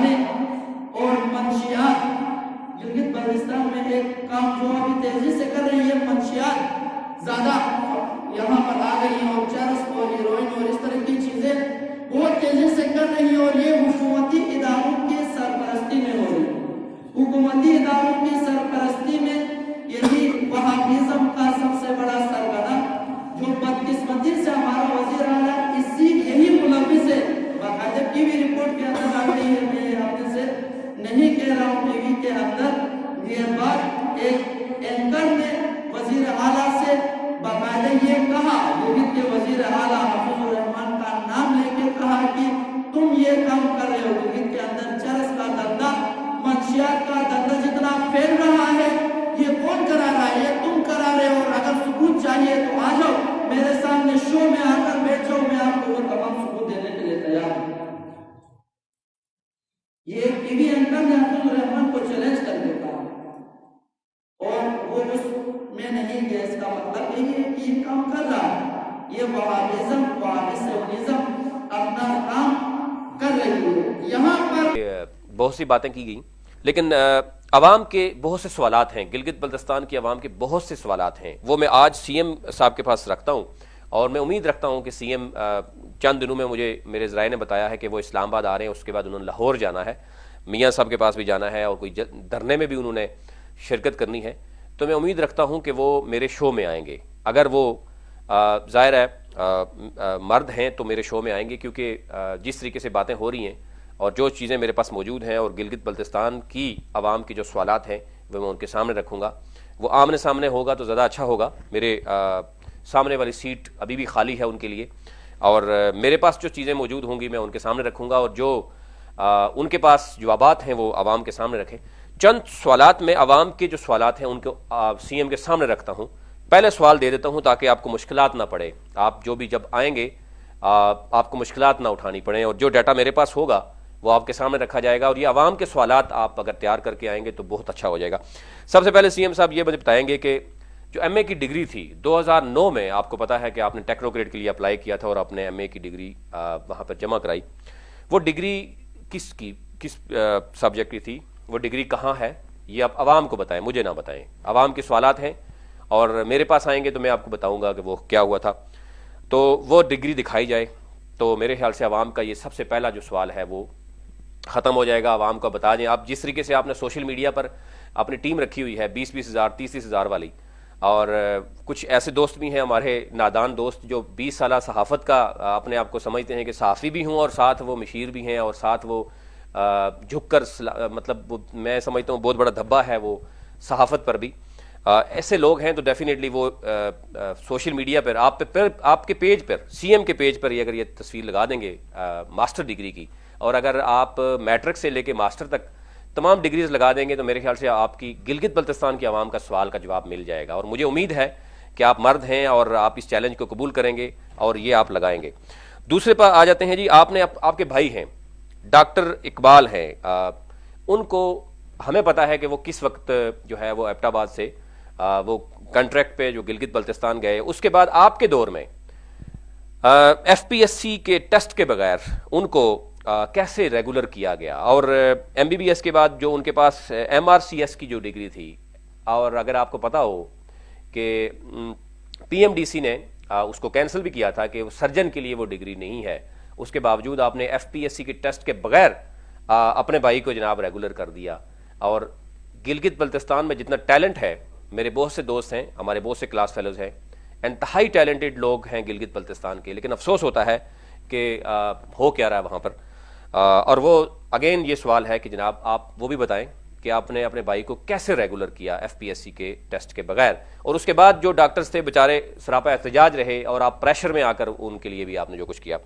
کھانے اور منشیات، گلگت بلتستان میں ایک کام جو ابھی تیزی سے کر رہی ہے، منشیات زیادہ یہاں پر آ گئی ہیں اور چرس اور ہیروئن اور اس طرح کی چیزیں بہت تیزی سے کر رہی ہیں، اور یہ حکومتی اداروں کی سرپرستی میں ہو رہی ہے۔ حکومتی اداروں کی سرپرستی میں یہی وہابیزم کا سب سے بڑا سرگنا، جو بدقسمتی سے ہمارا وزیر اعلیٰ یہی ملوث ہے۔ باقاعدہ ٹی وی رپورٹ کے اندر آ گئی ہے، میں اپنے سے نہیں کہہ رہا ہوں، ٹی وی کے اندر یہ بات ایک اینکر نے وزیر اعلیٰ سے باقاعدہ یہ کہا، گلگت کے وزیر اعلیٰ حفیظ الرحمان کا نام لے کے کہا کہ تم یہ کام کر رہے ہو۔ گلگت کے اندر چرس کا دھندا، منشیات کا دھندا جتنا پھیل رہا ہے، یہ کون کرا رہا ہے؟ یہ تم کرا رہے ہو، اور اگر ثبوت چاہیے تو آ جاؤ میرے سامنے شو میں آ کر بیٹھ جاؤ، میں آپ کو وہ تمام ثبوت دینے کے لیے تیار ہوں۔ یہ ٹی وی اینکر نے حفیظ الرحمان کو چیلنج کر کے کہا، اور وہ اس میں نہیں گیا۔ اس کا مطلب یہی ہے کہ یہ کام کر رہا ہے، یہ وہابیزم، وہابیزم اپنا کام کر رہی ہے۔ یہاں پر بہت سی باتیں کی گئیں، لیکن عوام کے بہت سے سوالات ہیں، گلگت بلتستان کی عوام کے بہت سے سوالات ہیں، وہ میں آج سی ایم صاحب کے پاس رکھتا ہوں، اور میں امید رکھتا ہوں کہ سی ایم چند دنوں میں، مجھے میرے ذرائع نے بتایا ہے کہ وہ اسلام آباد آ رہے ہیں، اس کے بعد انہوں نے لاہور جانا ہے، میاں صاحب کے پاس بھی جانا ہے، اور کوئی دھرنے میں بھی انہوں نے شرکت کرنی ہے، تو میں امید رکھتا ہوں کہ وہ میرے شو میں آئیں گے۔ اگر وہ ظاہر ہے مرد ہیں تو میرے شو میں آئیں گے، کیونکہ جس طریقے سے باتیں ہو رہی ہیں اور جو چیزیں میرے پاس موجود ہیں، اور گلگت بلتستان کی عوام کے جو سوالات ہیں وہ میں ان کے سامنے رکھوں گا۔ وہ آمنے سامنے ہوگا تو زیادہ اچھا ہوگا۔ میرے سامنے والی سیٹ ابھی بھی خالی ہے ان کے لیے، اور میرے پاس جو چیزیں موجود ہوں گی میں ان کے سامنے رکھوں گا، اور جو ان کے پاس جوابات ہیں وہ عوام کے سامنے رکھیں۔ چند سوالات میں عوام کے جو سوالات ہیں ان کو سی ایم کے سامنے رکھتا ہوں۔ پہلے سوال دے دیتا ہوں تاکہ آپ کو مشکلات نہ پڑے، آپ جو بھی جب آئیں گے آپ کو مشکلات نہ اٹھانی پڑیں، اور جو ڈیٹا میرے پاس ہوگا وہ آپ کے سامنے رکھا جائے گا، اور یہ عوام کے سوالات آپ اگر تیار کر کے آئیں گے تو بہت اچھا ہو جائے گا۔ سب سے پہلے سی ایم صاحب یہ مجھے بتائیں گے کہ جو ایم اے کی ڈگری تھی 2009 میں، آپ کو پتا ہے کہ آپ نے ٹیکنوکریٹ کے لیے اپلائی کیا تھا اور آپ نے ایم اے کی ڈگری وہاں پر جمع کرائی، وہ ڈگری کس سبجیکٹ کی تھی، وہ ڈگری کہاں ہے، یہ آپ عوام کو بتائیں، مجھے نہ بتائیں۔ عوام کے سوالات ہیں، اور میرے پاس آئیں گے تو میں آپ کو بتاؤں گا کہ وہ کیا ہوا تھا، تو وہ ڈگری دکھائی جائے، تو میرے خیال سے عوام کا یہ سب سے پہلا جو سوال ہے وہ ختم ہو جائے گا۔ عوام کو بتا دیں، آپ جس طریقے سے آپ نے سوشل میڈیا پر اپنی ٹیم رکھی ہوئی ہے 20-20 ہزار 30-30 ہزار والی، اور کچھ ایسے دوست بھی ہیں ہمارے نادان دوست جو 20 سالہ صحافت کا اپنے آپ کو سمجھتے ہیں کہ صحافی بھی ہوں، اور ساتھ وہ مشیر بھی ہیں، اور ساتھ وہ جھک کر مطلب میں سمجھتا ہوں بہت بڑا دھبا ہے وہ صحافت پر بھی۔ ایسے لوگ ہیں تو ڈیفینیٹلی وہ سوشل میڈیا پر آپ کے پیج پر، سی ایم کے پیج پر اگر یہ تصویر لگا دیں گے ماسٹر ڈگری کی، اور اگر آپ میٹرک سے لے کے ماسٹر تک تمام ڈگریز لگا دیں گے تو میرے خیال سے آپ کی گلگت بلتستان کی عوام کا سوال کا جواب مل جائے گا، اور مجھے امید ہے کہ آپ مرد ہیں اور آپ اس چیلنج کو قبول کریں گے اور یہ آپ لگائیں گے۔ دوسرے پر آ جاتے ہیں جی، آپ کے بھائی ہیں ڈاکٹر اقبال ہیں، ان کو ہمیں پتا ہے کہ وہ کس وقت جو ہے وہ ایبٹ آباد سے وہ کنٹریکٹ پہ جو گلگت بلتستان گئے، اس کے بعد آپ کے دور میں ایف پی ایس سی کے ٹیسٹ کے بغیر ان کو کیسے ریگولر کیا گیا، اور ایم بی بی ایس کے بعد جو ان کے پاس ایم آر سی ایس کی جو ڈگری تھی، اور اگر آپ کو پتا ہو کہ پی ایم ڈی سی نے اس کو کینسل بھی کیا تھا کہ سرجن کے لیے وہ ڈگری نہیں ہے، اس کے باوجود آپ نے ایف پی ایس سی کے ٹیسٹ کے بغیر اپنے بھائی کو جناب ریگولر کر دیا۔ اور گلگت بلتستان میں جتنا ٹیلنٹ ہے، میرے بہت سے دوست ہیں، ہمارے بہت سے کلاس فیلوز ہیں، انتہائی ٹیلنٹڈ لوگ ہیں گلگت بلتستان کے، لیکن افسوس ہوتا ہے کہ ہو کیا رہا ہے وہاں پر۔ اور وہ اگین یہ سوال ہے کہ جناب آپ وہ بھی بتائیں کہ آپ نے اپنے بھائی کو کیسے ریگولر کیا ایف پی ایس سی کے ٹیسٹ کے بغیر، اور اس کے بعد جو ڈاکٹرز تھے بیچارے سراپا احتجاج رہے، اور آپ پریشر میں آ کر ان کے لیے بھی آپ نے جو کچھ کیا۔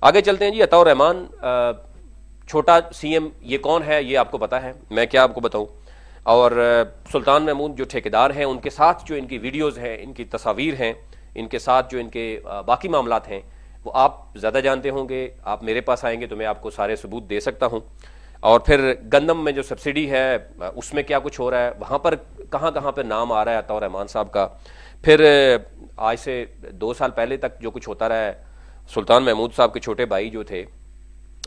آگے چلتے ہیں جی، عطاء الرحمان چھوٹا سی ایم یہ کون ہے یہ آپ کو پتا ہے، میں کیا آپ کو بتاؤں، اور سلطان محمود جو ٹھیکیدار ہیں ان کے ساتھ جو ان کی ویڈیوز ہیں، ان کی تصاویر ہیں، ان کے ساتھ جو ان کے باقی معاملات ہیں وہ آپ زیادہ جانتے ہوں گے، آپ میرے پاس آئیں گے تو میں آپ کو سارے ثبوت دے سکتا ہوں۔ اور پھر گندم میں جو سبسڈی ہے اس میں کیا کچھ ہو رہا ہے، وہاں پر کہاں کہاں پہ نام آ رہا ہے عطاء الرحمان صاحب کا۔ پھر آج سے 2 سال پہلے تک جو کچھ ہوتا رہا ہے، سلطان محمود صاحب کے چھوٹے بھائی جو تھے